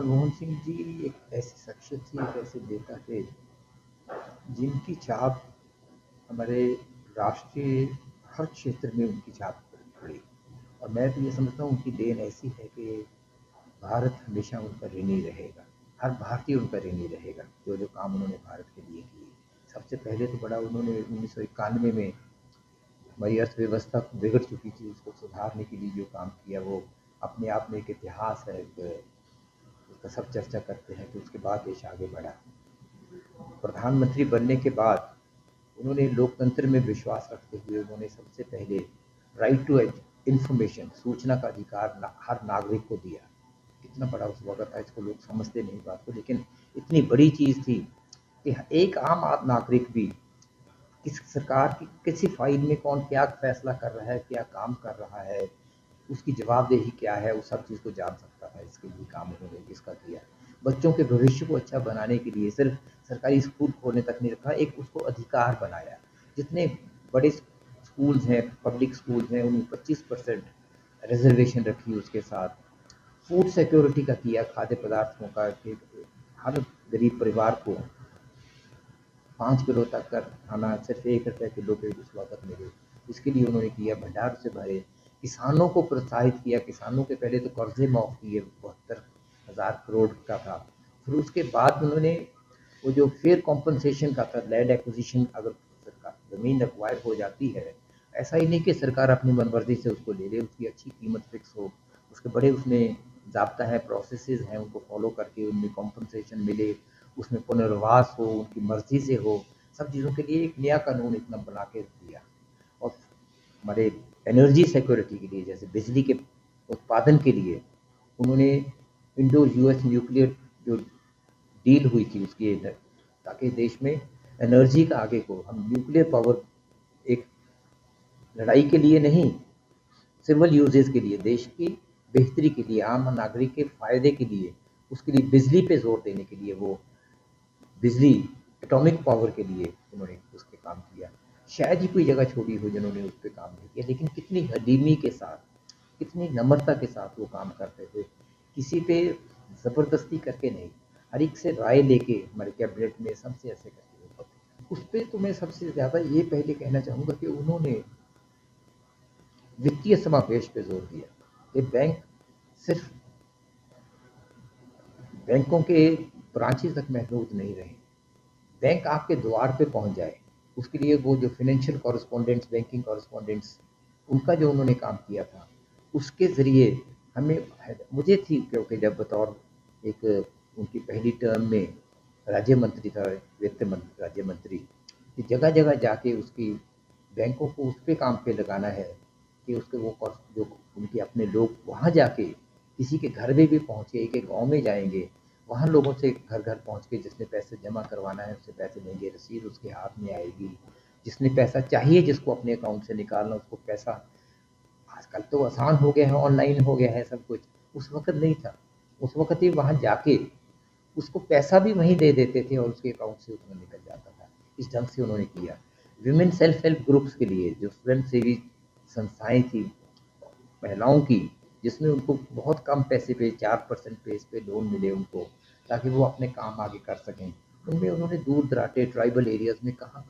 मनमोहन सिंह जी एक ऐसी शख्सियत थी, एक ऐसे नेता थे जिनकी छाप हमारे राष्ट्रीय हर क्षेत्र में उनकी छाप पड़ी। और मैं तो ये समझता हूँ उनकी देन ऐसी है कि भारत हमेशा उनका ऋणी रहेगा, हर भारतीय उनका ऋणी रहेगा। जो जो काम उन्होंने भारत के लिए किए, सबसे पहले तो बड़ा उन्होंने 1991 में हमारी अर्थव्यवस्था बिगड़ चुकी थी, उसको सुधारने के लिए जो काम किया वो अपने आप में एक इतिहास है। उसका सब चर्चा करते हैं कि उसके बाद देश आगे बढ़ा। प्रधानमंत्री बनने के बाद उन्होंने लोकतंत्र में विश्वास रखते हुए उन्होंने सबसे पहले राइट टू इंफॉर्मेशन, सूचना का अधिकार हर नागरिक को दिया। कितना बड़ा उस वक्त था, इसको लोग समझते नहीं बात को, लेकिन इतनी बड़ी चीज़ थी कि एक आम नागरिक भी किस सरकार की किसी फाइल में कौन क्या फैसला कर रहा है, क्या काम कर रहा है, उसकी जवाबदेही क्या है, उस सब चीज़ को जान सकता था। इसके लिए काम उन्होंने इसका किया। बच्चों के भविष्य को अच्छा बनाने के लिए सिर्फ सरकारी स्कूल खोलने तक नहीं रखा, एक उसको अधिकार बनाया। जितने बड़े स्कूल्स हैं, पब्लिक स्कूल्स हैं, उनमें 25% रिजर्वेशन रखी उसके साथ। फूड सिक्योरिटी का किया, खाद्य पदार्थों का कि हर गरीब परिवार को 5 किलो तक का खाना सिर्फ 1 रुपये किलो पे उस वक्त मिले, इसके लिए उन्होंने किया। भंडार से भरे, किसानों को प्रोत्साहित किया। किसानों के पहले तो कर्जे माफ किए, 72,000 करोड़ का था। फिर उसके बाद उन्होंने वो जो फेयर कॉम्पनसेशन का था, लैंड एक्विजिशन, अगर सरकार ज़मीन एक्वायर हो जाती है, ऐसा ही नहीं कि सरकार अपनी मनमर्जी से उसको ले ले, उसकी अच्छी कीमत फिक्स हो, उसके बड़े उसमें ज़ाब्ता है, प्रोसेसेस हैं, उनको फॉलो करके उनमें कॉम्पनसेशन मिले, उसमें पुनर्वास हो, उनकी मर्जी से हो। सब चीज़ों के लिए एक नया कानून इतना बना के दिया। और हमारे एनर्जी सिक्योरिटी के लिए, जैसे बिजली के उत्पादन के लिए उन्होंने इंडो यूएस न्यूक्लियर जो डील हुई थी उसकी, ताकि देश में एनर्जी का आगे को हम न्यूक्लियर पावर एक लड़ाई के लिए नहीं, सिविल यूजेस के लिए, देश की बेहतरी के लिए, आम नागरिक के फायदे के लिए, उसके लिए बिजली पे जोर देने के लिए वो बिजली एटॉमिक पावर के लिए उन्होंने उसके काम किया। शायद ही कोई जगह छोड़ी हो जिन्होंने उस पर काम नहीं किया, लेकिन कितनी हलीमी के साथ, कितनी नम्रता के साथ वो काम करते थे। किसी पे ज़बरदस्ती करके नहीं, हर एक से राय लेके हमारे कैबिनेट में सबसे ऐसे करके वो करते। उस पर तो मैं सबसे ज़्यादा ये पहले कहना चाहूँगा कि उन्होंने वित्तीय समावेश पे जोर दिया कि बैंक सिर्फ बैंकों के ब्रांचेस तक महदूद नहीं रहे, बैंक आपके द्वार पे पहुंच जाए। उसके लिए वो जो फाइनेंशियल कॉरेस्पॉन्डेंट्स, बैंकिंग कॉरेस्पॉन्डेंट्स, उनका जो उन्होंने काम किया था, उसके ज़रिए हमें, मुझे थी क्योंकि जब बतौर एक उनकी पहली टर्म में राज्य मंत्री था, वित्त मंत्री राज्य मंत्री, कि जगह जगह जाके उसकी बैंकों को उस पे काम पे लगाना है कि उसके वो जो उनके अपने लोग वहाँ जाके किसी के घर में भी पहुँचे, एक एक गाँव में जाएंगे, वहाँ लोगों से घर घर पहुँच के जिसने पैसे जमा करवाना है उससे पैसे लेंगे, रसीद उसके हाथ में आएगी। जिसने पैसा चाहिए, जिसको अपने अकाउंट से निकालना, उसको पैसा, आजकल तो आसान हो गया है, ऑनलाइन हो गया है सब कुछ, उस वक्त नहीं था। उस वक्त ही वहाँ जाके उसको पैसा भी वहीं दे देते थे और उसके अकाउंट से उसमें निकल जाता था। इस ढंग से उन्होंने किया। विमेन सेल्फ हेल्प ग्रुप्स के लिए जो स्वयं सेवी संस्थाएं थी महिलाओं की, जिसमें उनको बहुत कम पैसे पे 4% पे इस पे लोन मिले उनको, ताकि वो अपने काम आगे कर सकें। उनमें उन्होंने दूर दराटे ट्राइबल एरियाज़ में कहाँ